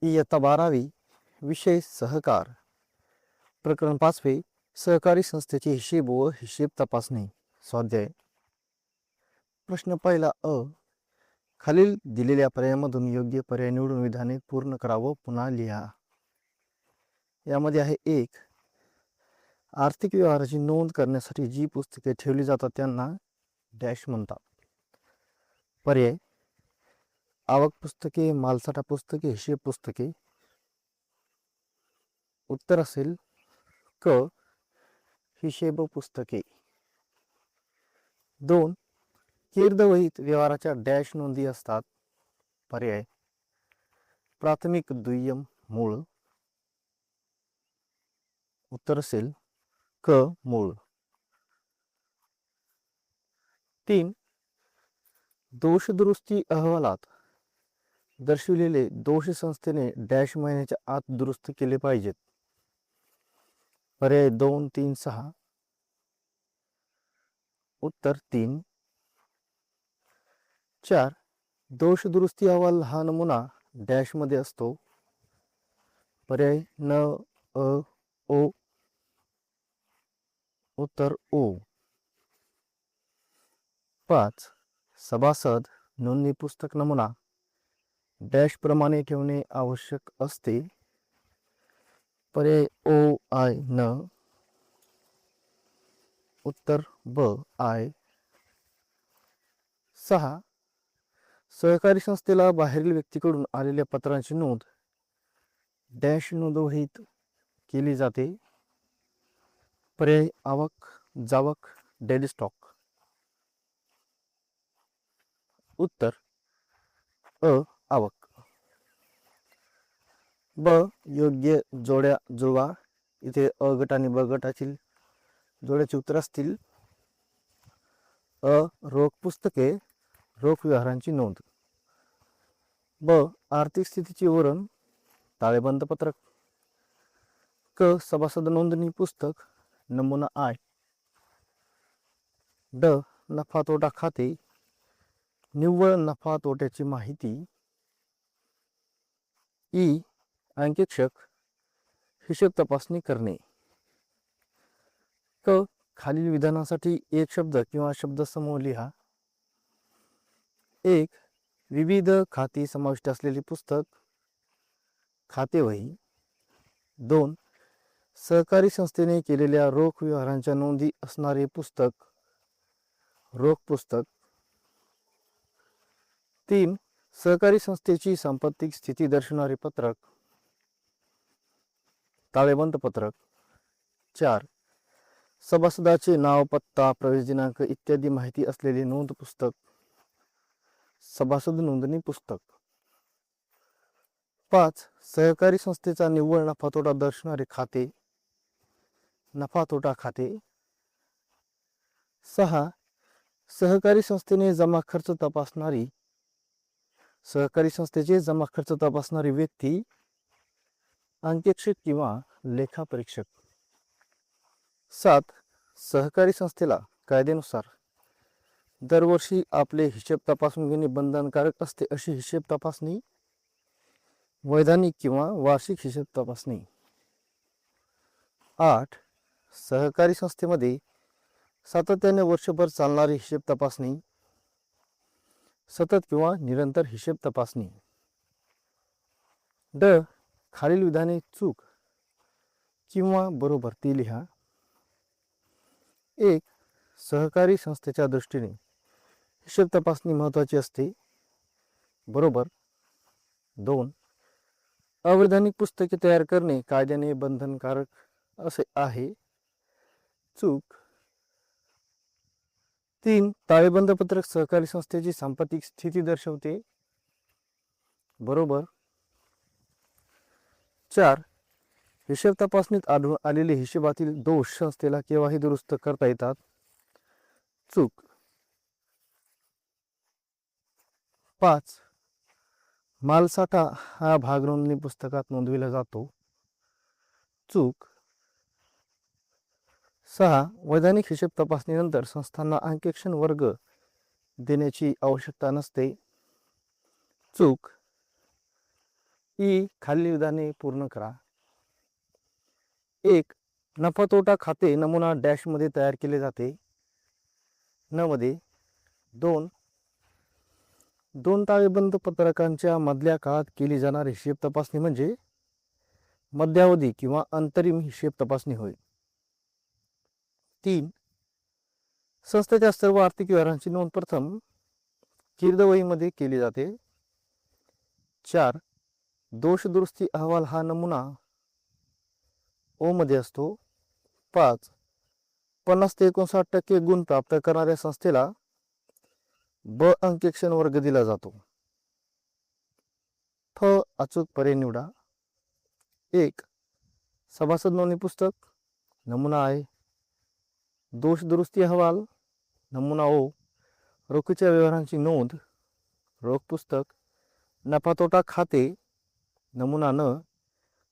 इयत्ता 12वी विषय सहकार प्रकरण 5वे सहकारी संस्थेचे हिशेब व हिशेब तपासणी स्वाध्याय प्रश्न पहिला अ खालील दिलेल्या पर्यायामधून योग्य पर्याय निवडून विधाने पूर्ण करा व पुन्हा लिहा. यामध्ये आहे 1. आर्थिक व्यवहाराची नोंद करण्यासाठी जी पुस्तके ठेवली जातात त्यांना डॅश म्हणतात. पर्याय आवक पुस्तके, मालसाठा पुस्तके, हिशेब पुस्तके. उत्तर असेल क हिशेब पुस्तके. 2. कीर्दवहीत व्यवहाराच्या डॅश नोंदी असतात. पर्याय प्राथमिक, दुय्यम, मूळ. उत्तर असेल क मूळ. 3. दोष दुरुस्ती अहवालात दर्शविलेले दोष संस्थेने डॅश महिन्याच्या आत दुरुस्त केले पाहिजेत. पर्याय 2, 3, 6. उत्तर 3. 4. दोष दुरुस्ती अहवाल हा नमुना डॅश मध्ये असतो. पर्याय न, अ, ओ. उत्तर ओ. 5. सभासद नोंदणी पुस्तक नमुना डॅश प्रमाणे ठेवणे आवश्यक असते. पर्याय ओ, आय, न. उत्तर ब, आय. 6. सहकारी संस्थेला बाहेरील व्यक्तीकडून आलेल्या पत्रांची नोंद डॅश नोंदवहीत केली जाते. पर्याय आवक, जावक, डेली स्टॉक. उत्तर अ, आवक. ब. योग्य जोड्या जुळवा. इथे अ गट आणि ब गटातील जोड्याचे उत्तर असतील अ. रोख पुस्तके, रोख व्यवहारांची नोंद. ब. आर्थिक स्थितीचे विवरण, ताळेबंद पत्रक. क. सभासद नोंदणी पुस्तक, नमुना आय. ड. नफा तोटा खाते, निव्वळ नफा तोट्याची माहिती. ई. अंकेक्षक, हिशेब तपासणी करणे. क. खालील विधानासाठी एक शब्द किंवा शब्दसमूह लिहा. 1. विविध खाती समाविष्ट असलेले पुस्तक, खातेवही. 2. सहकारी संस्थेने केलेल्या रोख व्यवहारांच्या नोंदी असणारे पुस्तक, रोख पुस्तक. 3. सहकारी संस्थेची सांपत्तिक स्थिती दर्शवणारे पत्रक, ताळेबंद पत्रक. 4. सभासदाचे नाव, पत्ता, प्रवेश दिनांक इत्यादी माहिती असलेले नोंद पुस्तक, सभासद नोंदणी पुस्तक. 5. सहकारी संस्थेचा निव्वळ नफा तोटा दर्शवणारे खाते, नफा तोटा खाते. 6. सहकारी संस्थेने जमा खर्च तपासणारी, सहकारी संस्थेचे जमा खर्च तपासणारी व्यक्ती, अंकेक्षक किंवा लेखापरीक्षक. 7. सहकारी संस्थेला कायद्यानुसार दरवर्षी आपले हिशेब तपासून घेणे बंधनकारक असते अशी हिशेब तपासणी, वैधानिक किंवा वार्षिक हिशेब तपासणी. 8. सहकारी संस्थेमध्ये सातत्याने वर्षभर चालणारी हिशेब तपासणी, सतत किंवा निरंतर हिशेब तपासणी. ड. खालील विधाने चूक किंवा बरोबर ती लिहा. 1. सहकारी संस्थेच्या दृष्टीने हिशेब तपासणी महत्त्वाची असते. बरोबर. 2. अवैधानिक पुस्तके तयार करणे कायद्याने बंधनकारक असे आहे. चूक. 3. ताळेबंद पत्रक सहकारी संस्थेची सांपत्तिक स्थिती दर्शवते. बरोबर. 4. हिशेब तपासणीत आढळून आलेले हिशेबातील दोष संस्थेला केव्हाही दुरुस्त करता येतात. चूक. 5. मालसाठा हा भाग नोंदणी पुस्तकात नोंदविला जातो. चूक. 6. वैधानिक हिशेब तपासणीनंतर संस्थांना अंकेक्षण वर्ग देण्याची आवश्यकता नसते. चूक. खालील विधाने पूर्ण करा. 1. नफा तोटा खाते नमुना डॅश मध्ये तयार केले जाते. न मध्ये. 2. दोन ताळेबंद पत्रकांच्या मधल्या काळात केली जाणारी हिशेब तपासणी म्हणजे मध्यावधी किंवा अंतरिम हिशेब तपासणी होय. 3. संस्थेच्या सर्व आर्थिक व्यवहारांची नोंद प्रथम कीर्दवहीमध्ये केली जाते. 4. दोष दुरुस्ती अहवाल हा नमुना ओ मध्ये असतो. 5. 50 ते 59% गुण प्राप्त करणाऱ्या संस्थेला ब अंकेक्षण वर्ग दिला जातो. फ अचूक पर्याय निवडा. 1. सभासद नोंदणी पुस्तक नमुना आहे. दोष दुरुस्ती अहवाल नमुना ओ. रोखीच्या व्यवहारांची नोंद रोख पुस्तक. नफा तोटा खाते नमुना न.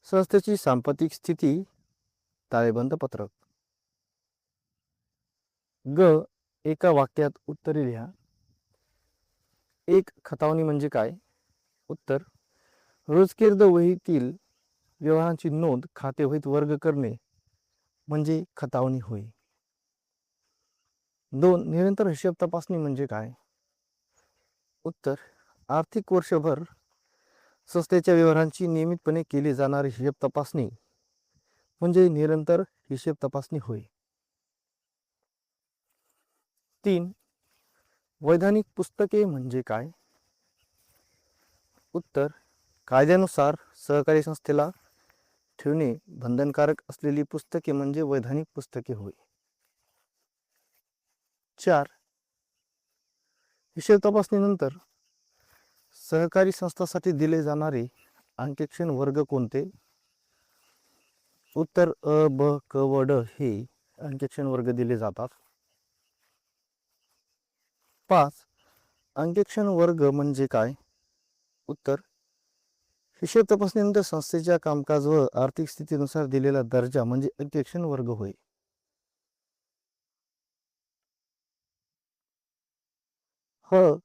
संस्थेची सांपत्तिक स्थिती ताळेबंद पत्रक. ग. एका वाक्यात उत्तरे लिहा. 1. खतावणी म्हणजे काय? उत्तर. रोजकीर्द वहीतील व्यवहारांची नोंद खातेवहीत वर्ग करणे म्हणजे खतावणी होय. 2. निरंतर हिशेब तपासणी म्हणजे काय? उत्तर. आर्थिक वर्षभर संस्थेच्या व्यवहारांची नियमितपणे केली जाणारी हिशेब तपासणी म्हणजे निरंतर हिशेब तपासणी होय. 3. वैधानिक पुस्तके म्हणजे काय? उत्तर. कायद्यानुसार सहकारी संस्थेला ठेवणे बंधनकारक असलेली पुस्तके म्हणजे वैधानिक पुस्तके होय. 4. हिशेब तपासणीनंतर सहकारी संस्थांसाठी दिले जाणारे अंकेक्षण वर्ग कोणते? उत्तर. अ, ब, क व ड हे अंकेक्षण वर्ग दिले जातात. 5. अंकेक्षण वर्ग म्हणजे काय? उत्तर. हिशेब तपासणीनंतर संस्थेच्या कामकाज व आर्थिक स्थितीनुसार दिलेला दर्जा म्हणजे अंकेक्षण वर्ग होय. ह.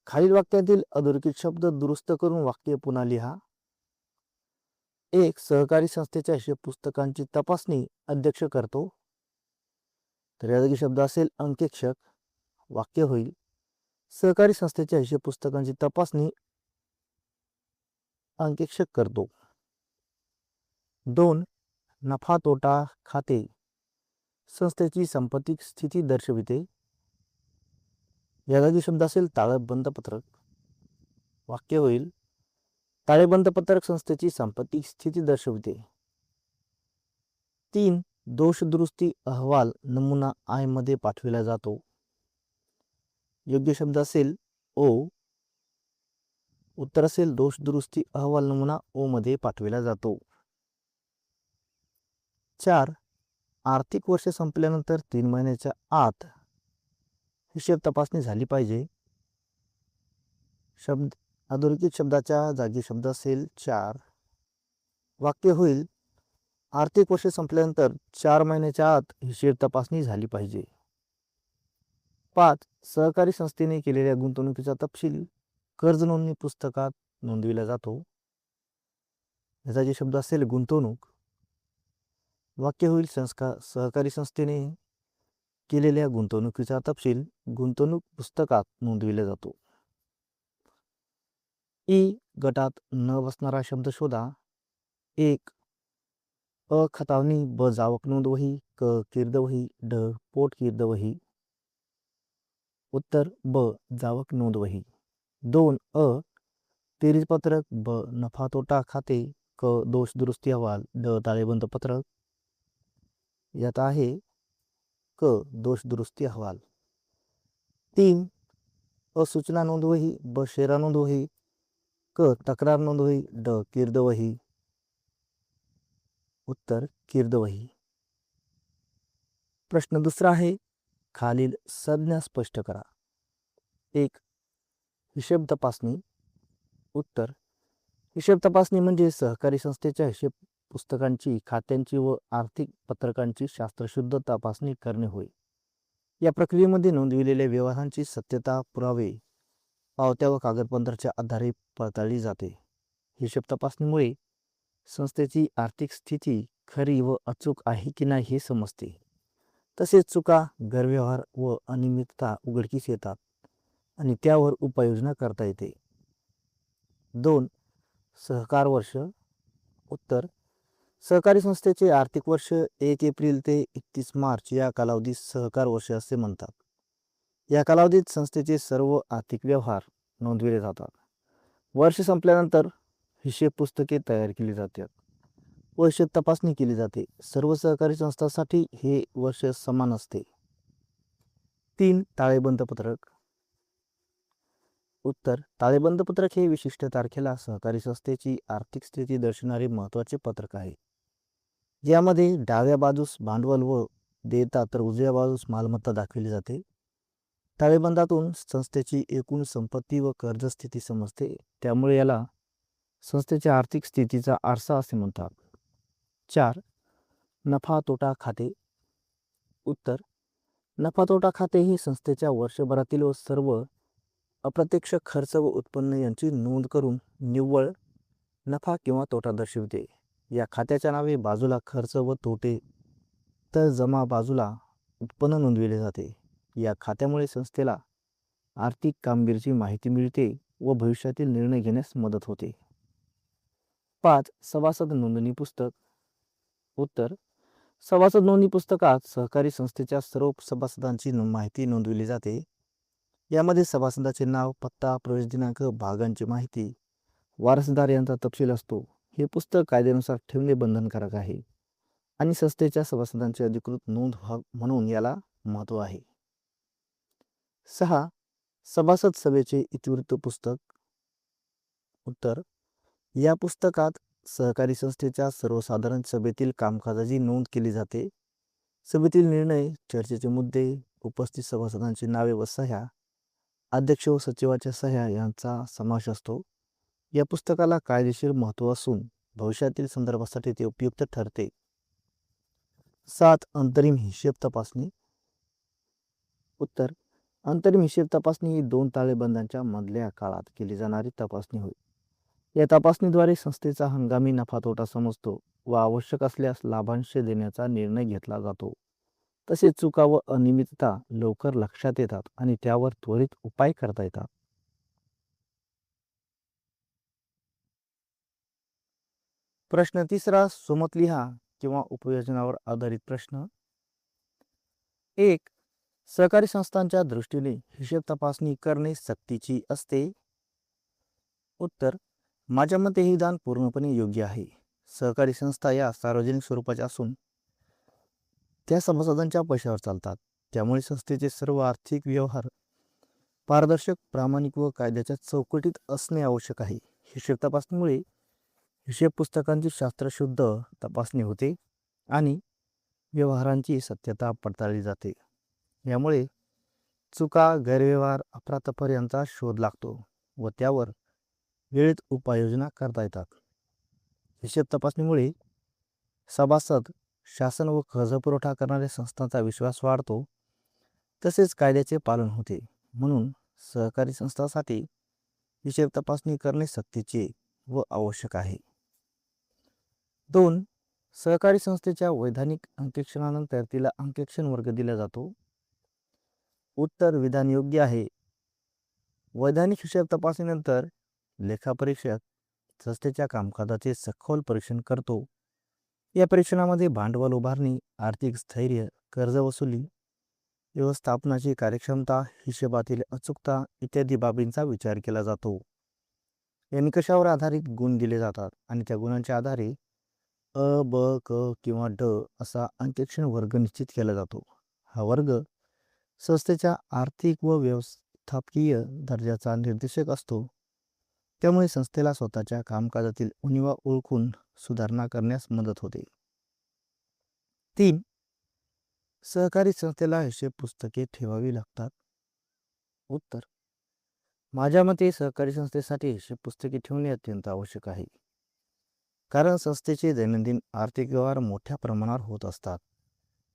खालील वाक्यातील अधोरेखित शब्द दुरुस्त करून वाक्य पुन्हा लिहा. 1. सहकारी संस्थेच्या हिशेब पुस्तकांची तपासणी अध्यक्ष करतो. तर या जागी शब्द असेल अंकेक्षक. वाक्य होईल. सहकारी संस्थेच्या हिशेब पुस्तकांची तपासणी अंकेक्षक करतो. 2. नफा तोटा खाते संस्थेची संपत्ती स्थिती दर्शविते. या जागी शब्द असेल ताळेबंद पत्रक. वाक्य होईल. ताळेबंद पत्रक संस्थेची संपत्ती स्थिती दर्शविते. 3. दोष दुरुस्ती अहवाल नमुना आय मध्ये पाठविला जातो. योग्य शब्द असेल ओ. उत्तर असेल दोष दुरुस्ती अहवाल नमुना ओ मध्ये पाठविला जातो. 4. आर्थिक वर्ष संपल्यानंतर 3 महिन्याच्या आत हिशेब तपासणी झाली पाहिजे. शब्द अधोरेखित शब्दाच्या जागी शब्द असेल 4. वाक्य होईल. आर्थिक वर्ष संपल्यानंतर 4 महिन्याच्या आत हिशेब तपासणी झाली पाहिजे. 5. सहकारी संस्थेने केलेल्या गुंतवणुकीचा तपशील कर्ज नोंदणी पुस्तकात नोंदविला जातो. याचा जे शब्द असेल गुंतवणूक. वाक्य होईल. सहकारी संस्थेने केलेल्या गुंतवणुकीचा तपशील गुंतवणूक पुस्तकात नोंदविला जातो. ई. गटात न बसणारा शब्द शोधा. 1. अ. खतावणी. ब. जावक नोंद वही. क. कीर्दवही. ड. पोट कीर्दवही. उत्तर. ब. जावक नोंद वही. 2. अ. तेरीच पत्रक. ब. नफा तोटा खाते. क. दोष दुरुस्ती अहवाल. ड. ताळेबंद पत्रक. यात आहे क. दोष दुरुस्ती अहवाल. 3. अ. सूचना नोंद वही. ब. शेरा नोंद वही. क. तक्रार नोंद वही. ड. कीर्दवही. उत्तर. कीर्दवही. प्रश्न दुसरा आहे. खालील संज्ञा स्पष्ट करा. 1. हिशेब तपासणी. उत्तर. हिशेब तपासणी म्हणजे सहकारी संस्थेच्या हिशेब पुस्तकांची, खात्यांची व आर्थिक पत्रकांची शास्त्रशुद्ध तपासणी करणे होय. या प्रक्रियेमध्ये नोंदविलेल्या व्यवहारांची सत्यता, पुरावे, पावत्या व कागदपत्रांच्या आधारे पडताळली जाते. हिशेब तपासणीमुळे संस्थेची आर्थिक स्थिती खरी व अचूक आहे की नाही हे समजते. तसेच चुका, गैरव्यवहार व अनियमितता उघडकीस येतात आणि त्यावर उपाययोजना करता येते. 2. सहकार वर्ष. उत्तर: सहकारी संस्थेचे आर्थिक वर्ष 1 एप्रिल ते 31 मार्च या कालावधीस सहकार वर्ष असे म्हणतात. या कालावधीत संस्थेचे सर्व आर्थिक व्यवहार नोंदविले जातात. वर्ष संपल्यानंतर हिशेब पुस्तके तयार केली जातात व हिशेब तपासणी केली जाते. सर्व सहकारी संस्थांसाठी हे वर्ष समान असते. 3. ताळेबंद पत्रक. उत्तर: ताळेबंद पत्रक हे विशिष्ट तारखेला सहकारी संस्थेची आर्थिक स्थिती दर्शवणारे महत्त्वाचे पत्रक आहे. यामध्ये डाव्या बाजूस भांडवल व देयता तर उजव्या बाजूस मालमत्ता दाखवली जाते. ताळेबंदातून संस्थेची एकूण संपत्ती व कर्ज स्थिती समजते. त्यामुळे याला संस्थेच्या आर्थिक स्थितीचा आरसा असे म्हणतात. 4. नफा तोटा खाते. उत्तर: नफा तोटा खाते ही संस्थेच्या वर्षभरातील व सर्व अप्रत्यक्ष खर्च व उत्पन्न यांची नोंद करून निव्वळ नफा किंवा तोटा दर्शविते. या खात्याच्या नावे बाजूला खर्च व तोटे तर जमा बाजूला उत्पन्न नोंदविले जाते. या खात्यामुळे संस्थेला आर्थिक कामगिरीची माहिती मिळते व भविष्यातील निर्णय घेण्यास मदत होते. 5. सभासद नोंदणी पुस्तक. उत्तर: सभासद नोंदणी पुस्तकात सहकारी संस्थेच्या सर्व सभासदांची माहिती नोंदविली जाते. यामध्ये सभासदाचे नाव, पत्ता, प्रवेश दिनांक, भागांची माहिती, वारसदार यांचा तपशील असतो. हे पुस्तक कायद्यानुसार ठेवणे बंधनकारक आहे आणि संस्थेच्या सभासदांची अधिकृत नोंद म्हणून याला महत्त्व आहे. 6. सभासद सभेचे इतिवृत्त पुस्तक. उत्तर: या पुस्तकात सहकारी संस्थेच्या सर्वसाधारण सभेतील कामकाजाची नोंद केली जाते. सभेतील निर्णय, चर्चेचे मुद्दे, उपस्थित सभासदांची नावे व सह्या, अध्यक्ष व सचिवाच्या सह्या यांचा समावेश असतो. या पुस्तकाला कायदेशीर महत्त्व असून भविष्यातील संदर्भासाठी ते उपयुक्त ठरते. 7. अंतरिम हिशेब तपासणी. उत्तर: अंतरिम हिशेब तपासणी ही 2 ताळेबंदांच्या मधल्या काळात केली जाणारी तपासणी होय. या तपासणीद्वारे संस्थेचा हंगामी नफा तोटा समजतो व आवश्यक असल्यास लाभांश देण्याचा निर्णय घेतला जातो. तसेच चुका व अनियमितता लवकर लक्षात येतात आणि त्यावर त्वरित उपाय करता येतात. प्रश्न 3. सोमत लिहा किंवा उपयोजनावर आधारित प्रश्न. 1. सहकारी संस्थांच्या दृष्टीने हिशेब तपासणी करणे सक्तीची असते. उत्तर: माझ्या मते हे विधान पूर्णपणे योग्य आहे. सहकारी संस्था या सार्वजनिक स्वरूपाच्या असून त्या सभासदांच्या पैशावर चालतात. त्यामुळे संस्थेचे सर्व आर्थिक व्यवहार पारदर्शक, प्रामाणिक व कायद्याच्या चौकटीत असणे आवश्यक आहे. हिशेब तपासणीमुळे हिशेब पुस्तकांची शास्त्रशुद्ध तपासणी होते आणि व्यवहारांची सत्यता पडताळली जाते. यामुळे चुका, गैरव्यवहार, अफरातफर यांचा शोध लागतो व त्यावर वेळेत उपाययोजना करता येतात. हिशेब तपासणीमुळे सभासद, शासन व कर्जपुरवठा करणाऱ्या संस्थांचा विश्वास वाढतो. तसेच कायद्याचे पालन होते. म्हणून सहकारी संस्थांसाठी हिशेब तपासणी करणे सक्तीचे व आवश्यक आहे. 2. सहकारी संस्थेच्या वैधानिक अंकेक्षणानंतर तिला अंकेक्षण वर्ग दिला जातो. उत्तर: विधान योग्य आहे. वैधानिक हिशेब तपासणीनंतर लेखापरीक्षक संस्थेच्या कामकाजाचे सखोल परीक्षण करतो. या परीक्षणामध्ये भांडवल उभारणी, आर्थिक स्थैर्य, कर्ज वसुली, व्यवस्थापनाची कार्यक्षमता, हिशेबातील अचूकता इत्यादी बाबींचा विचार केला जातो. या निकषावर आधारित गुण दिले जातात आणि त्या गुणांच्या आधारे अ, ब, क किंवा ड असा अंकेक्षण वर्ग निश्चित केला जातो. हा वर्ग संस्थेच्या आर्थिक व व्यवस्थापकीय दर्जाचा निर्देशक असतो. त्यामुळे संस्थेला स्वतःच्या कामकाजातील उणिवा ओळखून सुधारणा करण्यास मदत होते. 3. सहकारी संस्थेला हिशेब पुस्तके ठेवावी लागतात. उत्तर: माझ्या मते सहकारी संस्थेसाठी हिशेब पुस्तके ठेवणे अत्यंत आवश्यक आहे. कारण संस्थेचे दैनंदिन आर्थिक व्यवहार मोठ्या प्रमाणावर होत असतात.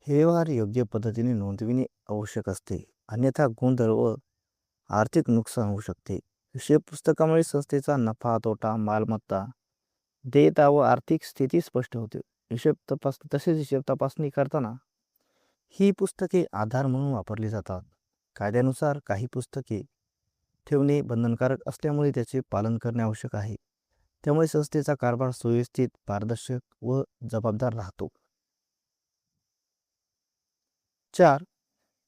हे व्यवहार योग्य पद्धतीने नोंदविणे आवश्यक असते. अन्यथा गोंधळ व आर्थिक नुकसान होऊ शकते. हिशेब पुस्तकामुळे संस्थेचा नफा तोटा मालमत्ता देयता व आर्थिक स्थिती स्पष्ट होते. हिशेब तपासणी करताना ही पुस्तके आधार म्हणून वापरली जातात. कायद्यानुसार काही पुस्तके ठेवणे बंधनकारक असल्यामुळे त्याचे पालन करणे आवश्यक आहे. त्यामुळे संस्थेचा कारभार सुव्यवस्थित, पारदर्शक व जबाबदार राहतो. 4.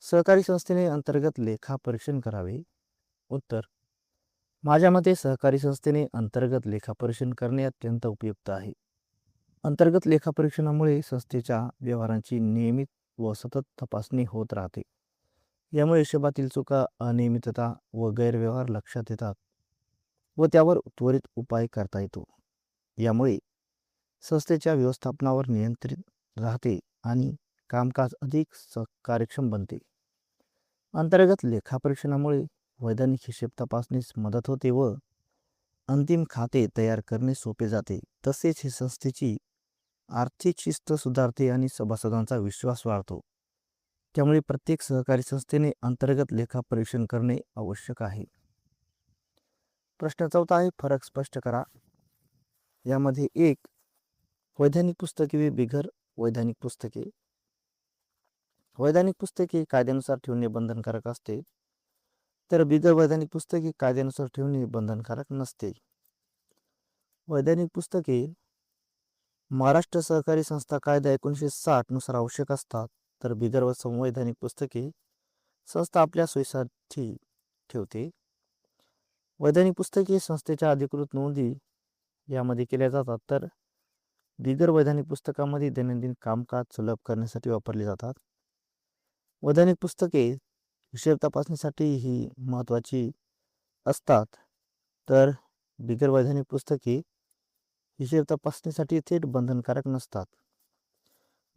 सहकारी संस्थेने अंतर्गत लेखा परीक्षण करावे. उत्तर: माझ्या मते सहकारी संस्थेने अंतर्गत लेखा परीक्षण करणे अत्यंत उपयुक्त आहे. अंतर्गत लेखा परीक्षणामुळे संस्थेच्या व्यवहारांची नियमित व सतत तपासणी होत राहते. यामुळे हिशोबातील चुका, अनियमितता व गैरव्यवहार लक्षात येतात व त्यावर त्वरित उपाय करता येतो. यामुळे संस्थेच्या व्यवस्थापनावर नियंत्रण राहते आणि कामकाज अधिक कार्यक्षम बनते. अंतर्गत लेखापरीक्षणामुळे वैधानिक हिशेब तपासणीस मदत होते व अंतिम खाते तयार करणे सोपे जाते. तसेच ही संस्थेची आर्थिक शिस्त सुधारते आणि सभासदांचा विश्वास वाढतो. त्यामुळे प्रत्येक सहकारी संस्थेने अंतर्गत लेखापरीक्षण करणे आवश्यक आहे. प्रश्न 4 आहे, फरक स्पष्ट करा. यामध्ये 1. वैधानिक पुस्तके व बिगर वैधानिक पुस्तके. वैधानिक पुस्तके कायद्यानुसार ठेवणे बंधनकारक असते, तर बिगर वैधानिक पुस्तके कायद्यानुसार ठेवणे बंधनकारक नसते. वैधानिक पुस्तके महाराष्ट्र सहकारी संस्था कायदा 1960 नुसार आवश्यक असतात, तर बिगर व संवैधानिक पुस्तके संस्था आपल्या सोयीसाठी ठेवते. वैधानिक पुस्तके संस्थेच्या अधिकृत नोंदी यामध्ये केल्या जातात, तर बिगर वैधानिक पुस्तकांमध्ये दैनंदिन कामकाज सुलभ करण्यासाठी वापरली जातात. वैधानिक पुस्तके हिशेब तपासणीसाठी ही महत्त्वाची असतात, तर बिगर वैधानिक पुस्तके हिशेब तपासणीसाठी थेट बंधनकारक नसतात.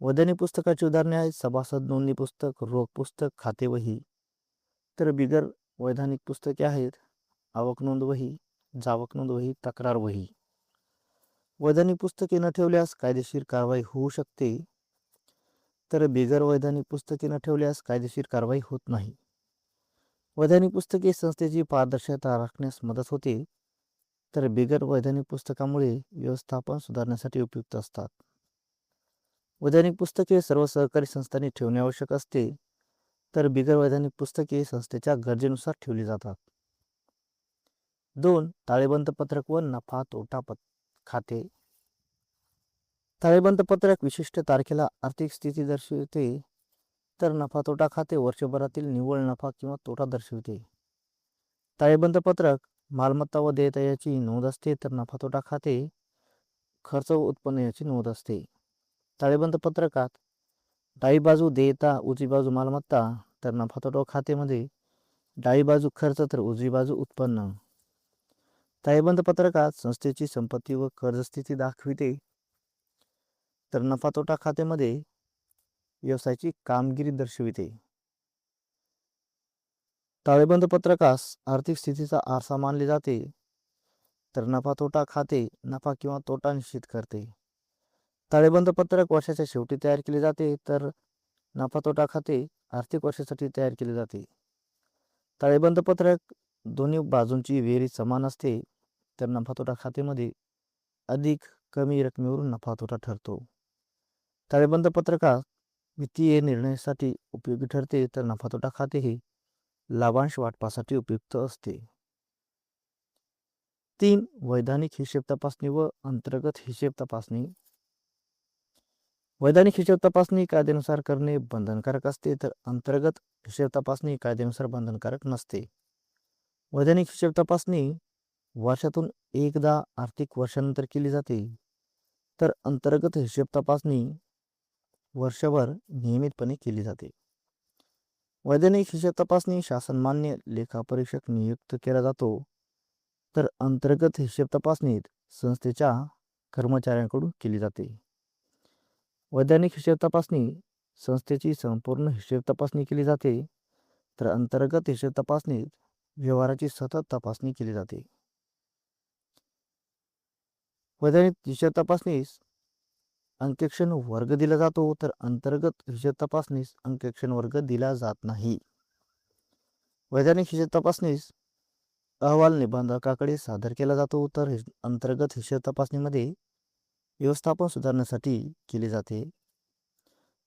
वैधानिक पुस्तकाची उदाहरणे आहेत सभासद नोंदणी पुस्तक, रोख पुस्तक, खाते वही. तर बिगर वैधानिक पुस्तके आहेत आवक नोंद वही, जावक नोंद वही, तक्रार वही. वैधानिक पुस्तके न ठेवल्यास कायदेशीर कारवाई होऊ शकते, तर बिगर वैधानिक पुस्तके न ठेवल्यास कायदेशीर कारवाई होत नाही. वैधानिक पुस्तके संस्थेची पारदर्शकता राखण्यास मदत होते, तर बिगर वैधानिक पुस्तकामुळे व्यवस्थापन सुधारण्यासाठी उपयुक्त असतात. वैधानिक पुस्तके सर्व सहकारी संस्थांनी ठेवणे आवश्यक असते, तर बिगर वैधानिक पुस्तके संस्थेच्या गरजेनुसार ठेवली जातात. 2. ताळेबंद पत्रक व नफा तोटा खाते. ताळेबंद पत्रक विशिष्ट तारखेला आर्थिक स्थिती दर्शविते, तर नफा तोटा खाते वर्षभरातील निव्वळ नफा किंवा तोटा दर्शविते. ताळेबंद पत्रक मालमत्ता व देयता याची नोंद असते, तर नफा तोटा खाते खर्च व उत्पन्न याची नोंद असते. ताळेबंद पत्रकात डावी बाजू देयता, उजवी बाजू मालमत्ता, तर नफा तोटा खात्यामध्ये डावी बाजू खर्च तर उजवी बाजू उत्पन्न. ताळेबंद पत्रकात संस्थेची संपत्ती व कर्ज स्थिती दाखविते, तर नफा तोटा खात्यामध्ये व्यवसायाची कामगिरी दर्शविते. ताळेबंद पत्रकास आर्थिक स्थितीचा आरसा मानले जाते, तर नफा तोटा खाते नफा किंवा तोटा निश्चित करते. ताळेबंद पत्रक वर्षाच्या शेवटी तयार केले जाते, तर नफा तोटा खाते आर्थिक वर्षासाठी तयार केले जाते. ताळेबंद पत्रक दोन्ही बाजूंची बेरीज समान असते, तर नफा तोटा खात्यामध्ये अधिक कमी रकमेवरून नफा तोटा ठरतो. ताळेबंद पत्रकात वित्तीय निर्णयासाठी उपयोगी ठरते, तर नफा तोटा खाते हे लाभांश वाटपासाठी उपयुक्त असते. 3. वैधानिक हिशेब तपासणी व अंतर्गत हिशेब तपासणी. वैधानिक हिशेब तपासणी कायद्यानुसार करणे बंधनकारक असते, तर अंतर्गत हिशेब तपासणी कायद्यानुसार बंधनकारक नसते. वैधानिक हिशेब तपासणी वर्षातून एकदा आर्थिक वर्षानंतर केली जाते, तर अंतर्गत हिशेब तपासणी वर्षभर नियमितपणे केली जाते. वैधानिक हिशेब तपासणी शासनमान्य लेखापरीक्षक नियुक्त केला जातो, तर अंतर्गत हिशेब तपासणीत संस्थेच्या कर्मचाऱ्यांकडून केली जाते. वैधानिक हिशेब तपासणी संस्थेची संपूर्ण हिशेब तपासणी केली जाते, तर अंतर्गत हिशेब तपासणीत व्यवहाराची सतत तपासणी केली जाते. वैधानिक हिशेब तपासणीस अंकेक्षण वर्ग दिला जातो, तर अंतर्गत हिशेब तपासणीस अंकेक्षण वर्ग दिला जात नाही. वैधानिक हिशेब तपासणीस अहवाल निबंधकाकडे सादर केला जातो, तर अंतर्गत हिशेब तपासणीमध्ये व्यवस्थापन सुधारण्यासाठी केली जाते.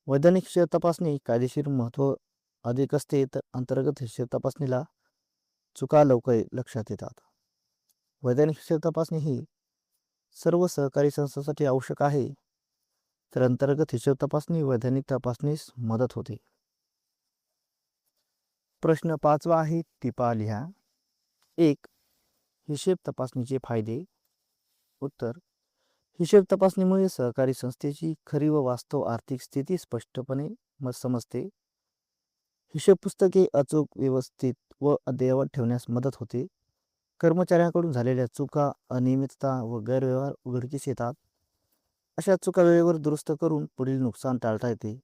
वैधानिक हिशेब तपासणी कायदेशीर महत्त्व अधिक असते, तर अंतर्गत हिशेब तपासणीला चुका लवकर लक्षात येतात. वैधानिक हिशेब तपासणी ही सर्व सहकारी संस्थांसाठी आवश्यक आहे, तर अंतर्गत हिशेब तपासणी वैधानिक तपासणीस मदत होते. प्रश्न 5 आहे, टिपा लिहा. 1. हिशेब तपासणीचे फायदे. उत्तर: हिशेब तपासणीमुळे सहकारी संस्थेची खरी व वास्तव आर्थिक स्थिती स्पष्टपणे समजते. हिशेब पुस्तके अचूक, व्यवस्थित व अद्ययावत ठेवण्यास मदत होते. कर्मचाऱ्यांकडून झालेल्या चुका, अनियमितता व गैरव्यवहार उघडकीस येतात. अशा चुका वेळेवर दुरुस्त करून पुढील नुकसान टाळता येते.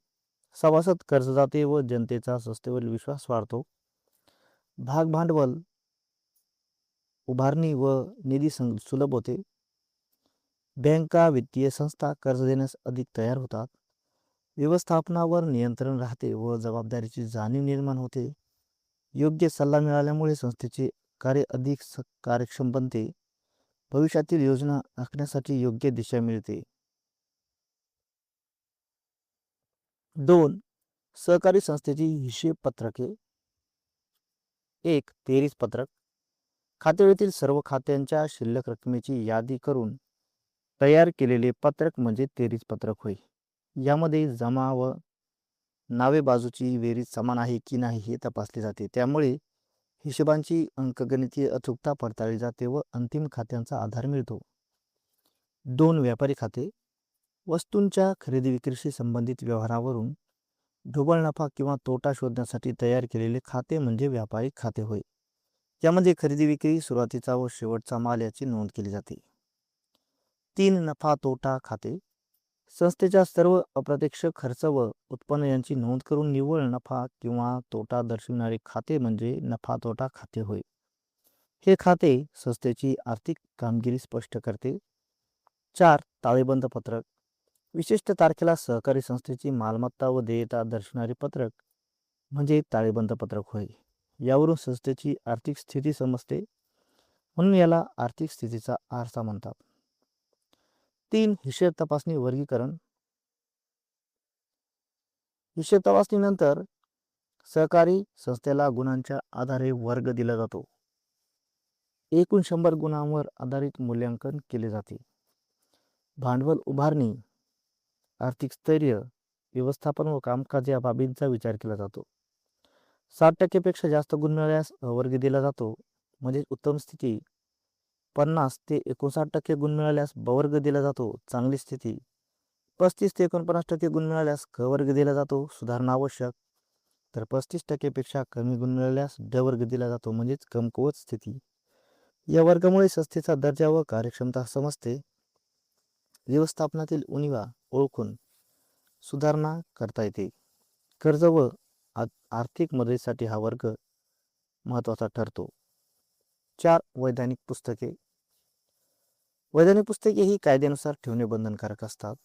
सभासद, कर्जदाते व जनतेचा संस्थेवरील विश्वास वाढतो. भाग भांडवल उभारणी व निधी सुलभ होते. बँका, वित्तीय संस्था कर्ज देण्यास अधिक तयार होतात. व्यवस्थापनावर नियंत्रण राहते व जबाबदारीची जाणीव निर्माण होते. योग्य सल्ला मिळाल्यामुळे संस्थेचे कार्य अधिक कार्यक्षम बनते. भविष्यातील योजना आखण्यासाठी योग्य दिशा मिळते. 2. सहकारी संस्थेची हिशेब पत्रके. 1. तेरीस पत्रक. खातेवरील सर्व खात्यांच्या शिल्लक रकमेची यादी करून तयार केलेले पत्रक म्हणजे तेरीस पत्रक होय. यामध्ये जमा व नावे बाजूची बेरीज समान आहे की नाही हे तपासले जाते. त्यामुळे हिशोबांची अंकगणितीय अचूकता पडताळली जाते व अंतिम खात्यांचा आधार मिळतो. 2. व्यापारी खाते. वस्तूंच्या खरेदी विक्रीशी संबंधित व्यवहारावरून ढोबळ नफा किंवा तोटा शोधण्यासाठी तयार केलेले खाते म्हणजे व्यापारी खाते होय. यामध्ये खरेदी विक्री, सुरुवातीचा व शेवटचा माल याची नोंद केली जाते. 3. नफा तोटा खाते. संस्थेच्या सर्व अप्रत्यक्ष खर्च व उत्पन्न यांची नोंद करून निव्वळ नफा किंवा तोटा दर्शविणारे खाते म्हणजे नफा तोटा खाते होय. हे खाते संस्थेची आर्थिक कामगिरी स्पष्ट करते. 4. ताळेबंद पत्रक. विशिष्ट तारखेला सहकारी संस्थेची मालमत्ता व देयता दर्शविणारे पत्रक म्हणजे ताळेबंद पत्रक होय. यावरून संस्थेची आर्थिक स्थिती समजते, म्हणून याला आर्थिक स्थितीचा आरसा म्हणतात. 3. हिशेब तपासणी वर्गीकरण. हिशेब तपासणीनंतर सहकारी संस्थेला गुणांच्या आधारे वर्ग दिला जातो. एकूण 100 गुणांवर आधारित मूल्यांकन केले जाते. भांडवल उभारणी, आर्थिक स्थैर्य, व्यवस्थापन व कामकाज या बाबींचा विचार केला जातो. 60% पेक्षा जास्त गुण मिळाल्यास वर्ग दिला जातो, म्हणजे उत्तम स्थिती. 50 ते 59% गुण मिळाल्यास ब वर्ग दिला जातो, चांगली स्थिती. 35 ते 49% गुण मिळाल्यास क वर्ग दिला जातो, सुधारणा आवश्यक. तर 35% पेक्षा कमी गुण मिळाल्यास ड वर्ग दिला जातो, म्हणजेच कमकुवत स्थिती. या वर्गामुळे संस्थेचा दर्जा व कार्यक्षमता समजते. व्यवस्थापनातील उणिवा ओळखून सुधारणा करता येते. कर्ज व आर्थिक मदतीसाठी हा वर्ग महत्त्वाचा ठरतो. 4. वैधानिक पुस्तके. वैधानिक पुस्तके ही कायद्यानुसार ठेवणे बंधनकारक असतात.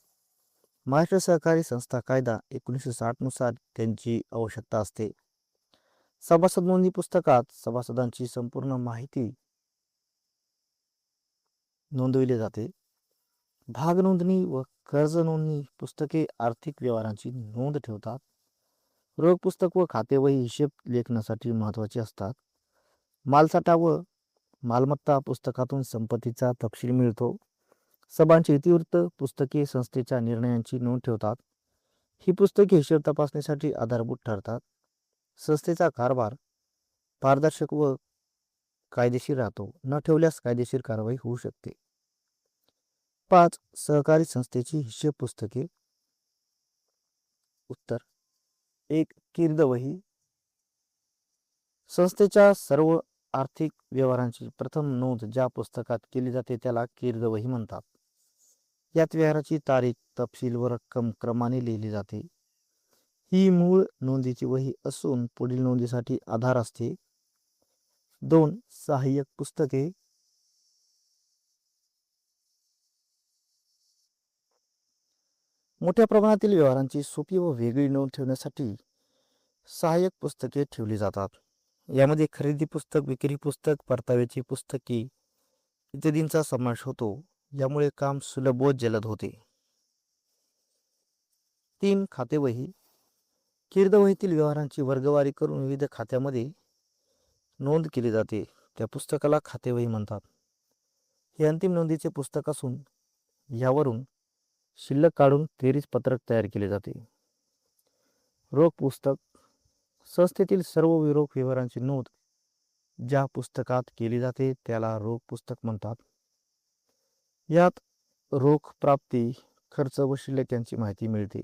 महाराष्ट्र सहकारी संस्था कायदा 1960 नुसार त्यांची आवश्यकता असते. सभासद नोंदणी पुस्तकात सभासदांची संपूर्ण माहिती नोंदविली जाते. भाग नोंदणी व कर्ज नोंदणी पुस्तके आर्थिक व्यवहारांची नोंद ठेवतात. रोख पुस्तक व खातेवही हिशेब लेखनासाठी महत्त्वाचे असतात. मालसाठा व मालमत्ता पुस्तकातून संपत्तीचा तपशील मिळतो. सभांची इतिवृत्त पुस्तके संस्थेच्या निर्णयांची नोंद ठेवतात. ही पुस्तके हिशेब तपासणीसाठी आधारभूत ठरतात. संस्थेचा कारभार पारदर्शक व कायदेशीर राहतो. न ठेवल्यास कायदेशीर कारवाई होऊ शकते. 5. सहकारी संस्थेची हिशेब पुस्तके. उत्तर: 1. कीर्दवही. संस्थेच्या सर्व आर्थिक व्यवहारांची प्रथम नोंद ज्या पुस्तकात केली जाते त्याला कीर्दवही म्हणतात. यात व्यवहाराची तारीख, तपशील व रक्कम क्रमाने लिहिली जाते. ही मूळ नोंदीची वही असून पुढील नोंदीसाठी आधार असते. 2. सहाय्यक पुस्तके. मोठ्या प्रमाणातील व्यवहारांची सोपी व वेगळी नोंद ठेवण्यासाठी सहाय्यक पुस्तके ठेवली जातात. यामध्ये खरेदी पुस्तक, विक्री पुस्तक, परताव्याची पुस्तके इत्यादींचा समावेश होतो. यामुळे काम सुलभ व जलद होते. 3. खातेवही. कीर्दवहीतील व्यवहारांची वर्गवारी करून विविध खात्यामध्ये नोंद केली जाते. त्या पुस्तकाला खातेवही म्हणतात. हे अंतिम नोंदीचे पुस्तक असून यावरून शिल्लक काढून तेरीस पत्रक तयार केले जाते. रोख पुस्तक. संस्थेतील सर्व रोख व्यवहारांची नोंद ज्या पुस्तकात केली जाते त्याला रोख पुस्तक म्हणतात. यात रोख प्राप्ती, खर्च व शिल्लक यांची माहिती मिळते.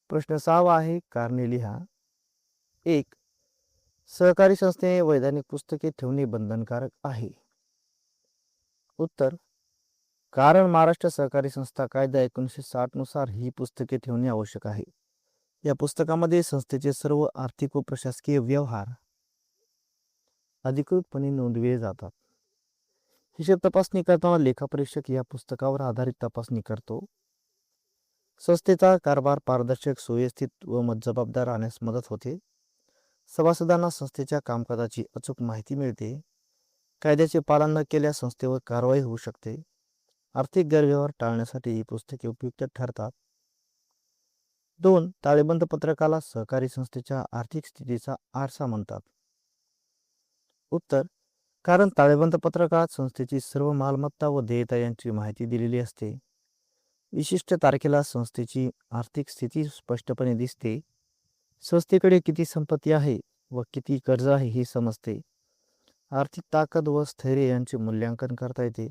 प्रश्न 6 आहे, कारणे लिहा. 1. सहकारी संस्थेने वैधानिक पुस्तके ठेवणे बंधनकारक आहे. उत्तर, कारण महाराष्ट्र सहकारी संस्था कायदा 1960 नुसार ही पुस्तके ठेवणे आवश्यक आहे. या पुस्तकामध्ये संस्थेचे सर्व आर्थिक व प्रशासकीय व्यवहार अधिकृतपणे नोंदविले जातात. हिशेब तपासणी करताना लेखापरीक्षक या पुस्तकावर आधारित तपासणी करतो. संस्थेचा कारभार पारदर्शक, सुव्यवस्थित व जबाबदार राहण्यास मदत होते. सभासदांना संस्थेच्या कामकाजाची अचूक माहिती मिळते. कायद्याचे पालन न केल्यास संस्थेवर कारवाई होऊ शकते. आर्थिक गैरव्यवहार टाळण्यासाठी ही पुस्तके उपयुक्त ठरतात. 2. ताळेबंद पत्रकाला सहकारी संस्थेच्या आर्थिक स्थितीचा आरसा म्हणतात. उत्तर, कारण ताळेबंद पत्रकात संस्थेची सर्व मालमत्ता व देयता यांची माहिती दिलेली असते. विशिष्ट तारखेला संस्थेची आर्थिक स्थिती स्पष्टपणे दिसते. संस्थेकडे किती संपत्ती आहे व किती कर्ज आहे हे समजते. आर्थिक ताकद व स्थैर्य यांचे मूल्यांकन करता येते.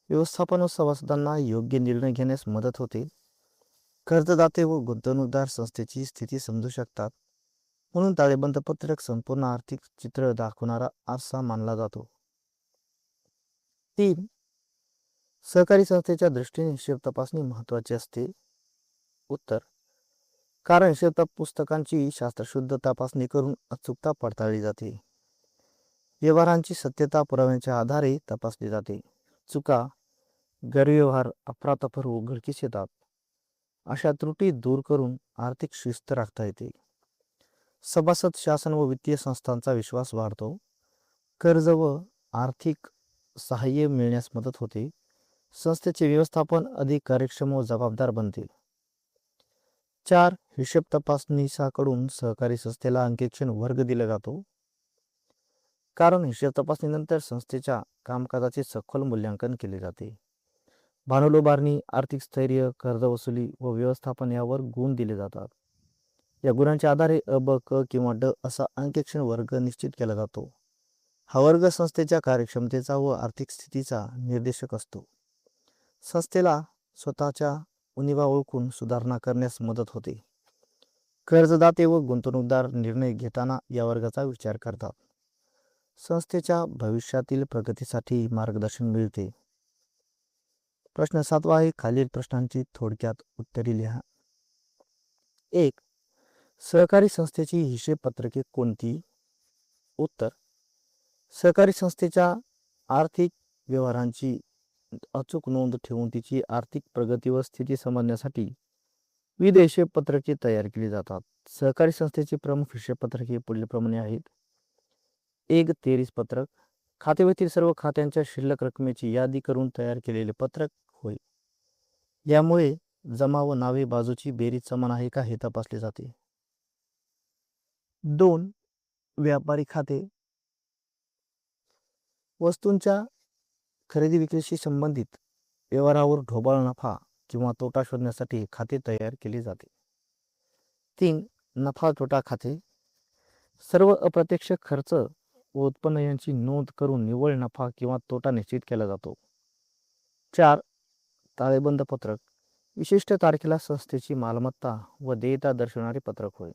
व्यवस्थापन व सभासदांना योग्य निर्णय घेण्यास मदत होते. कर्जदाते व गुंतवणूकदार संस्थेची स्थिती समजू शकतात. म्हणून ताळेबंद पत्रक संपूर्ण आर्थिक चित्र दाखवणारा आरसा मानला जातो. 3. सहकारी संस्थेच्या दृष्टीने हिशेब तपासणी महत्त्वाची असते. उत्तर, कारण हिशेब पुस्तकांची शास्त्रशुद्ध तपासणी करून अचूकता पडताळली जाते. व्यवहारांची सत्यता पुराव्यांच्या आधारे तपासली जाते. चुका, गैरव्यवहार अफरातफर उघडकीस येतात. अशा त्रुटी दूर करून आर्थिक शिस्त राखता येते. सभासद, शासन व वित्तीय संस्थांचा विश्वास वाढतो. कर्ज व आर्थिक सहाय्य मिळण्यास मदत होते. संस्थेचे व्यवस्थापन अधिक कार्यक्षम व जबाबदार बनते. 4. हिशेब तपासणीकडून सहकारी संस्थेला अंकेक्षण वर्ग दिला जातो. कारण हिशेब तपासणीनंतर संस्थेच्या कामकाजाचे सखोल मूल्यांकन केले जाते. भांडवल उभारणी, आर्थिक स्थैर्य, कर्ज वसुली व व्यवस्थापन यावर गुण दिले जातात. या गुणांच्या आधारे अ, ब, क किंवा ड असा अंकेक्षण वर्ग निश्चित केला जातो. हा वर्ग संस्थेच्या कार्यक्षमतेचा व आर्थिक स्थितीचा निर्देशक असतो. संस्थेला स्वतःच्या उणिवा ओळखून सुधारणा करण्यास मदत होते. कर्जदाते व गुंतवणूकदार निर्णय घेताना या वर्गाचा विचार करतात. संस्थेच्या भविष्यातील प्रगतीसाठी मार्गदर्शन मिळते. प्रश्न 7 आहे, खालील प्रश्नांची थोडक्यात उत्तरे लिहा. 1. सहकारी संस्थेची हिशेब पत्रके कोणती? उत्तर, सहकारी संस्थेच्या आर्थिक व्यवहारांची अचूक नोंद ठेवून तिची आर्थिक प्रगती व स्थिती समजण्यासाठी विविध हिशेब पत्रके तयार केली जातात. सहकारी संस्थेची प्रमुख हिशेब पत्रके पुढीलप्रमाणे आहेत. 1. तेरीस पत्रक. खातेवहीतील सर्व खात्यांच्या शिल्लक रकमेची यादी करून तयार केलेले पत्रक होय. यामुळे जमा व नावे बाजूची बेरीज समान आहे का हे तपासले जाते. 2. व्यापारी खाते. वस्तूंच्या खरेदी विक्रीशी संबंधित व्यवहारावर ढोबळ नफा किंवा तोटा शोधण्यासाठी खाते तयार केले जाते. 3. नफा तोटा खाते. सर्व अप्रत्यक्ष खर्च व उत्पन्न यांची नोंद करून निव्वळ नफा किंवा तोटा निश्चित केला जातो. 4. ताळेबंद पत्रक. विशिष्ट तारखेला संस्थेची मालमत्ता व देयता दर्शवणारे पत्रक होय.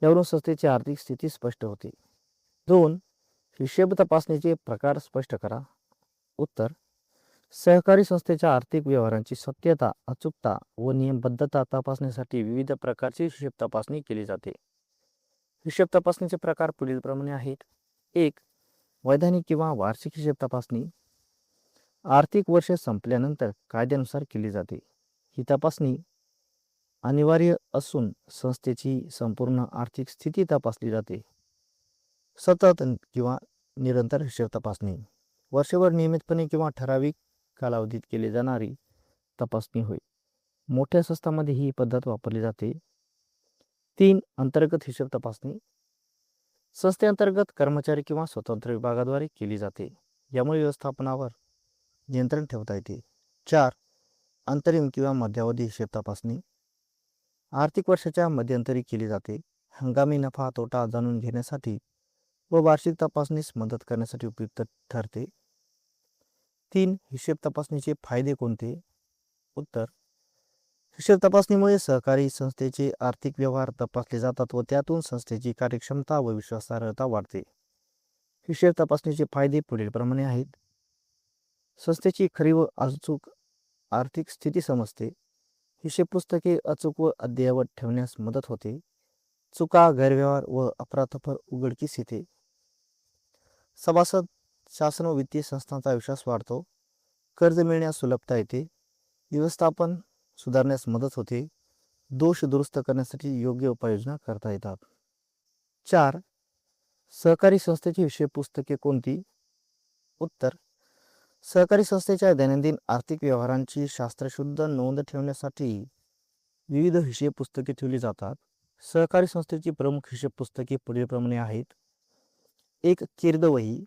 यावरून संस्थेची आर्थिक स्थिती स्पष्ट होते. 2. हिशेब तपासणीचे प्रकार स्पष्ट करा. उत्तर, सहकारी संस्थेच्या आर्थिक व्यवहारांची सत्यता, अचूकता व नियमबद्धता तपासण्यासाठी विविध प्रकारची हिशेब तपासणी केली जाते. हिशेब तपासणीचे प्रकार पुढीलप्रमाणे आहेत. 1. वैधानिक किंवा वार्षिक हिशेब तपासणी. आर्थिक वर्ष संपल्यानंतर कायद्यानुसार केली जाते. ही तपासणी अनिवार्य असून संस्थेची संपूर्ण आर्थिक स्थिती तपासली जाते. सतत किंवा निरंतर हिशेब तपासणी वर्षभर नियमितपणे किंवा ठराविक कालावधीत केली जाणारी तपासणी होय. मोठ्या संस्थांमध्ये ही पद्धत वापरली जाते. 3. अंतर्गत हिशेब तपासणी संस्थेअंतर्गत कर्मचारी किंवा स्वतंत्र विभागाद्वारे केली जाते. यामुळे व्यवस्थापनावर नियंत्रण ठेवता येते. 4. अंतरिम किंवा मध्यावधी हिशेब तपासणी आर्थिक वर्षाच्या मध्यंतरी केली जाते. हंगामी नफा तोटा जाणून घेण्यासाठी व वार्षिक तपासणीस मदत करण्यासाठी उपयुक्त ठरते. 3. हिशेब तपासणीचे फायदे कोणते? उत्तर: हिशेब तपासणीमुळे सहकारी संस्थेचे आर्थिक व्यवहार तपासले जातात व त्यातून संस्थेची कार्यक्षमता व विश्वासार्हता वाढते. हिशेब तपासणीचे फायदे पुढीलप्रमाणे आहेत. संस्थेची खरी व अचूक आर्थिक स्थिती समजते. हिशेब पुस्तके अचूक व अद्ययावत ठेवण्यास मदत होते. चुका, गैरव्यवहार व अफरातफर उघडकीस येते. सभासद, शासन व वित्तीय संस्थांचा विश्वास वाढतो. कर्ज मिळण्यास सुलभता येते. व्यवस्थापन सुधारण्यास मदत होते. दोष दुरुस्त करण्यासाठी योग्य उपाययोजना करता येतात. 4. सहकारी संस्थेची हिशेब पुस्तके कोणती? उत्तर: सहकारी संस्थेच्या दैनंदिन आर्थिक व्यवहारांची शास्त्रशुद्ध नोंद ठेवण्यासाठी विविध हिशेब पुस्तके ठेवली जातात. सहकारी संस्थेची प्रमुख हिशेब पुस्तके पुढीलप्रमाणे आहेत. 1. कीर्दवही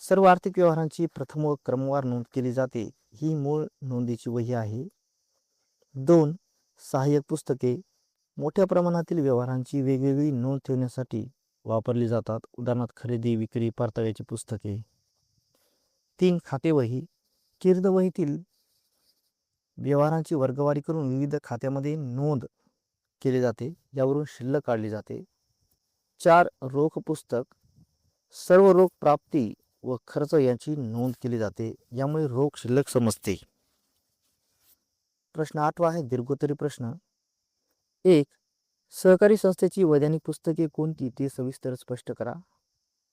सर्व आर्थिक व्यवहारांची प्रथम व क्रमवार नोंद केली जाते. ही मूळ नोंदीची वही आहे. 2. सहाय्यक पुस्तके मोठ्या प्रमाणातील व्यवहारांची वेगवेगळी नोंद ठेवण्यासाठी वापरली जातात. उदाहरणार्थ खरेदी, विक्री, परताव्याची पुस्तके. 3. खातेवही कीर्दवहीतील व्यवहारांची वर्गवारी करून विविध खात्यामध्ये नोंद केली जाते. यावरून शिल्लक काढली जाते. 4. रोख पुस्तक सर्व रोख प्राप्ती व खर्च यांची नोंद केली जाते. यामुळे रोख शिल्लक समजते. प्रश्न 8वा आहे दीर्घोत्तरी प्रश्न. 1. सहकारी संस्थेची वैधानिक पुस्तके कोणती ते सविस्तर स्पष्ट करा.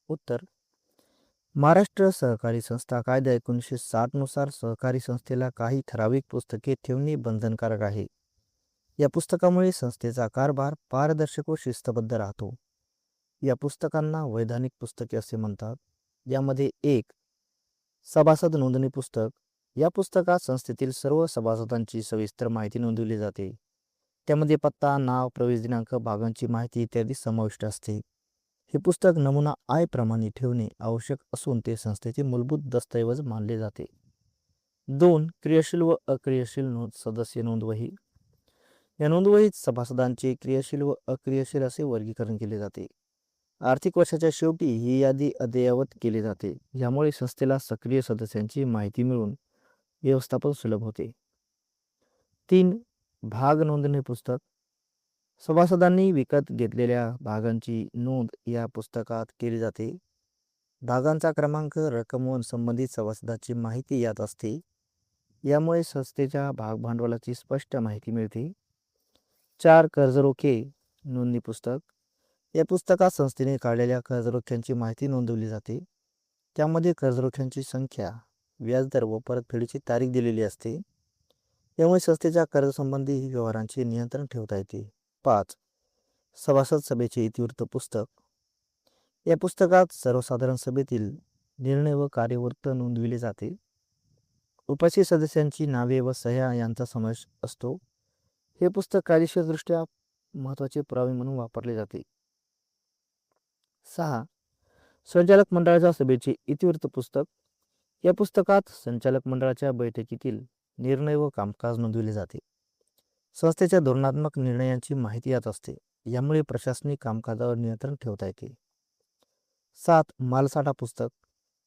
उत्तर: महाराष्ट्र सहकारी संस्था कायदा 1960 नुसार सहकारी संस्थेला काही ठराविक पुस्तके ठेवणे बंधनकारक आहे. या पुस्तकामुळे संस्थेचा कारभार पारदर्शक व शिस्तबद्ध राहतो. या पुस्तकांना वैधानिक पुस्तके असे म्हणतात. यामध्ये 1. सभासद नोंदणी पुस्तक या पुस्तकात संस्थेतील सर्व सभासदांची सविस्तर माहिती नोंदवली जाते. त्यामध्ये पत्ता, नाव, प्रवेश दिनांक, भागांची माहिती इत्यादी समाविष्ट असते. हे पुस्तक नमुना आय प्रमाणे ठेवणे आवश्यक असून ते संस्थेचे मूलभूत दस्तऐवज मानले जाते. 2. क्रियाशील व अक्रियाशील सदस्य नोंदवही या नोंदवहीत सभासदांचे क्रियाशील व अक्रियाशील असे वर्गीकरण केले जाते. आर्थिक वर्षाच्या शेवटी ही यादी अद्ययावत केली जाते. यामुळे संस्थेला सक्रिय सदस्यांची माहिती मिळून व्यवस्थापन सुलभ होते. 3. भाग नोंदणी पुस्तक सभासदांनी विकत घेतलेल्या भागांची नोंद या पुस्तकात केली जाते. भागांचा क्रमांक, रक्कम व संबंधित सभासदाची माहिती यात असते. यामुळे संस्थेच्या भाग भांडवलाची स्पष्ट माहिती मिळते. 4. कर्जरोखे नोंदणी पुस्तक या पुस्तकात संस्थेने काढलेल्या कर्जरोख्यांची माहिती नोंदवली जाते. त्यामध्ये कर्जरोख्यांची संख्या, व्याजदर व परतफेडीची तारीख दिलेली असते. यामुळे संस्थेच्या कर्जसंबंधी व्यवहारांचे नियंत्रण ठेवता येते. 5. सभासद सभेचे इतिवृत्त पुस्तक या पुस्तकात सर्वसाधारण सभेतील निर्णय व कार्यवृत्त नोंदविले जाते. उपस्थित सदस्यांची नावे व सह्या यांचा समावेश असतो. हे पुस्तक कायदेशीरदृष्ट्या महत्त्वाचे पुरावे म्हणून वापरले जाते. 6. संचालक मंडळाच्या सभेचे इतिवृत्त पुस्तक या पुस्तकात संचालक मंडळाच्या बैठकीतील निर्णय व कामकाज नोंदविले जाते. संस्थेच्या धोरणात्मक निर्णयांची माहिती यात असते. यामुळे प्रशासनिक कामकाजावर नियंत्रण ठेवता येते. 7. मालसाठा पुस्तक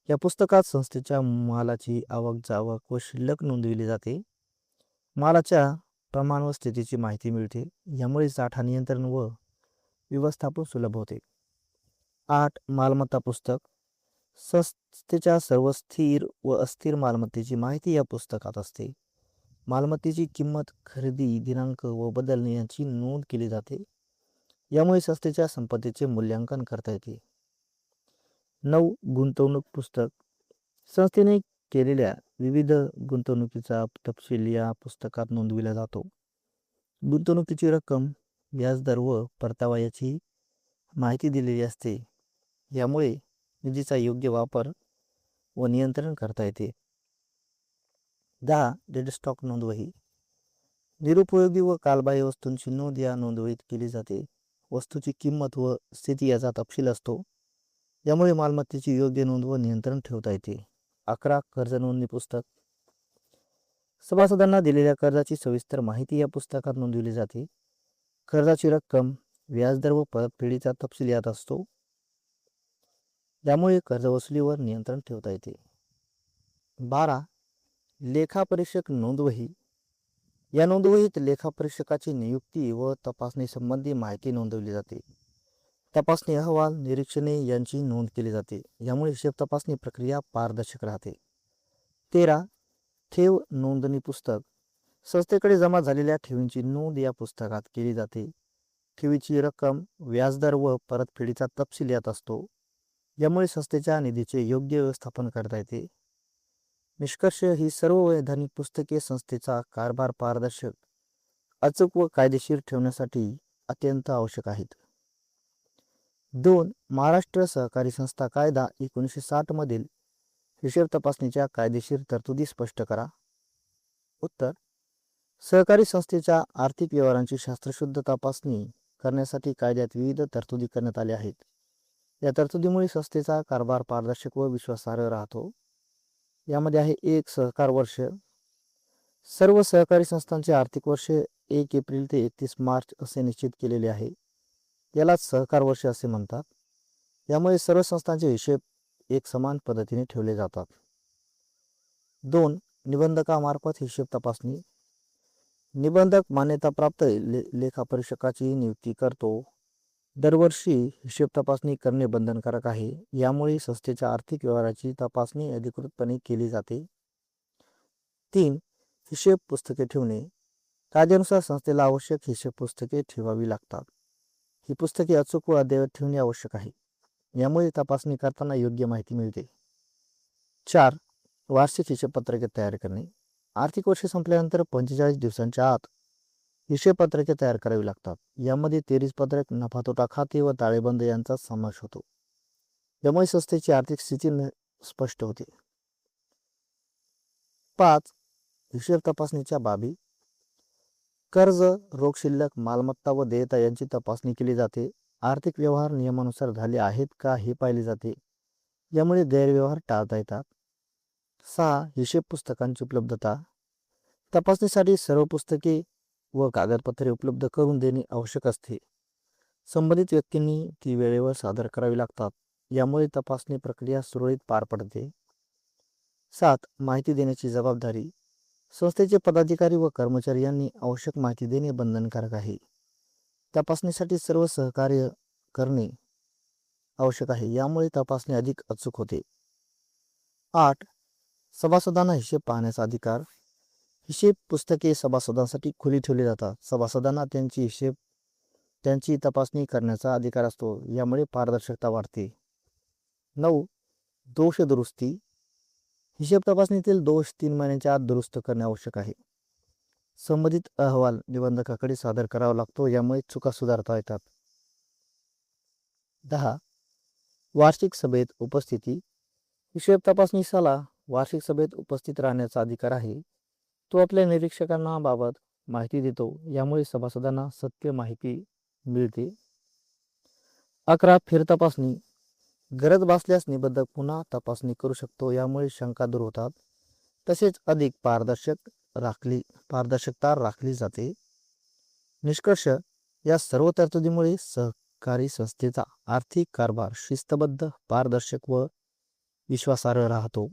या पुस्तकात संस्थेच्या मालाची आवक, जावक व शिल्लक नोंदविली जाते. मालाच्या प्रमाण व स्थितीची माहिती मिळते. यामुळे साठा नियंत्रण व व्यवस्थापन सुलभ होते. 8. मालमत्ता पुस्तक संस्थेच्या सर्व स्थिर व अस्थिर मालमत्तेची माहिती या पुस्तकात असते. मालमत्तेची किंमत, खरेदी दिनांक व बदलणे यांची नोंद केली जाते. यामुळे संस्थेच्या संपत्तीचे मूल्यांकन करता येते. 9. गुंतवणूक पुस्तक संस्थेने केलेल्या विविध गुंतवणुकीचा तपशील या पुस्तकात नोंदविला जातो. गुंतवणुकीची रक्कम, व्याजदर व परतावा याची माहिती दिलेली असते. यामुळे निधीचा योग्य वापर व नियंत्रण करता येते. 10. डेड स्टॉक नोंदवही. निरुपयोगी व कालबाह्य वस्तूंची नोंद या नोंदवहीत केली जाते. वस्तूची किंमत व स्थिती याचा तपशील असतो. यामुळे मालमत्तेची योग्य नोंद व नियंत्रण ठेवता येते. 11. कर्ज नोंदणी पुस्तक. सभासदांना दिलेल्या कर्जाची सविस्तर माहिती या पुस्तकात नोंदवली जाते. कर्जाची रक्कम, व्याजदर व परतफेडीचा तपशील यात असतो. यामुळे कर्ज वसुलीवर नियंत्रण ठेवता येते. 12. लेखापरीक्षक नोंदवही. या नोंदवहीत लेखापरीक्षकाची नियुक्ती व तपासणी संबंधी माहिती नोंदवली जाते. तपासणी अहवाल, निरीक्षणे यांची नोंद केली जाते. यामुळे हिशेब तपासणी प्रक्रिया पारदर्शक राहते. 13. ठेव नोंदणी पुस्तक. संस्थेकडे जमा झालेल्या ठेवींची नोंद या पुस्तकात केली जाते. ठेवीची रक्कम, व्याजदर व परतफेडीचा तपशील यात असतो. यामुळे संस्थेच्या निधीचे योग्य व्यवस्थापन करता येते. निष्कर्ष, ही सर्व वैधानिक पुस्तके संस्थेचा कारभार पारदर्शक, अचूक व कायदेशीर ठेवण्यासाठी अत्यंत आवश्यक आहेत. 2. महाराष्ट्र सहकारी संस्था कायदा 1960 मधील हिशेब तपासणीच्या कायदेशीर तरतुदी स्पष्ट करा. उत्तर: सहकारी संस्थेच्या आर्थिक व्यवहारांची शास्त्रशुद्ध तपासणी करण्यासाठी कायद्यात विविध तरतुदी करण्यात आल्या आहेत. या तरतुदीमुळे संस्थेचा कारभार पारदर्शक व विश्वासार्ह राहतो. यामध्ये आहे 1. सहकार वर्ष. सर्व सहकारी संस्थांचे आर्थिक वर्ष 1 एप्रिल ते 31 मार्च असे निश्चित केलेले आहे. यालाच सहकार वर्ष असे म्हणतात. यामुळे सर्व संस्थांचे हिशेब एक समान पद्धतीने ठेवले जातात. 2. निबंधकामार्फत हिशेब तपासणी. निबंधक मान्यताप्राप्त लेखापरीक्षकाची नियुक्ती करतो. दरवर्षी हिशेब तपासणी करणे बंधनकारक आहे. यामुळे संस्थेच्या आर्थिक व्यवहाराची तपासणी अधिकृतपणे केली जाते. 3. हिशेब पुस्तके ठेवणे. कायद्यानुसार संस्थेला आवश्यक हिशेब पुस्तके ठेवावी लागतात. ही पुस्तके अचूक व अद्ययावत ठेवणे आवश्यक आहे. यामुळे तपासणी करताना योग्य माहिती मिळते. 4. वार्षिक हिशेब पत्रके तयार करणे. आर्थिक वर्ष संपल्यानंतर 45 दिवसांच्या आत हिशेब पत्रके तयार करावी लागतात. यामध्ये 23 पत्रक, नफा तोटा खाते व ताळेबंद यांचा समावेश होतो. यामुळे संस्थेची आर्थिक स्थिती स्पष्ट होते. 5. हिशेब तपासणीच्या बाबी. कर्ज, रोख शिल्लक, मालमत्ता व देयता यांची तपासणी केली जाते. आर्थिक व्यवहार नियमानुसार झाले आहेत का हे पाहिले जाते. यामुळे गैरव्यवहार टाळता येतात. 6. हिशेब पुस्तकांची उपलब्धता. तपासणीसाठी सर्व पुस्तके व कागदपत्रे उपलब्ध करून देणे आवश्यक असते. संबंधित व्यक्तींनी ती वेळेवर सादर करावी लागतात. यामुळे तपासणी प्रक्रिया सुरळीत पार पडते. 7. माहिती देण्याची जबाबदारी. संस्थेचे पदाधिकारी व कर्मचारी यांनी आवश्यक माहिती देणे बंधनकारक आहे. तपासणीसाठी सर्व सहकार्य करणे आवश्यक आहे. यामुळे तपासणी अधिक अचूक होते. 8. सभासदांना हिशेब पाहण्याचा अधिकार. हिशेब पुस्तके सभासदांसाठी खुली ठेवली जातात. सभासदांना त्यांची तपासणी करण्याचा अधिकार असतो. यामुळे पारदर्शकता वाढते. 9. दोष दुरुस्ती. हिशेब तपासणीतील दोष 3 महिन्यांच्या आत दुरुस्त करणे आवश्यक आहे. संबंधित अहवाल निबंधकाकडे सादर करावा लागतो. यामुळे चुका सुधारता येतात. 10. वार्षिक सभेत उपस्थिती. हिशेब तपासणीसाला वार्षिक सभेत उपस्थित राहण्याचा अधिकार आहे. तो आपल्या निरीक्षकांना बाबत माहिती देतो. यामुळे सभासदांना सत्य माहिती मिळते. 11. फेरतपासणी. गरज भासल्यास निबंधक पुन्हा तपासणी करू शकतो. यामुळे शंका दूर होतात. तसेच अधिक पारदर्शकता राखली जाते. निष्कर्ष, या सर्व तरतुदीमुळे सहकारी संस्थेचा आर्थिक कारभार शिस्तबद्ध, पारदर्शक व विश्वासार्ह राहतो.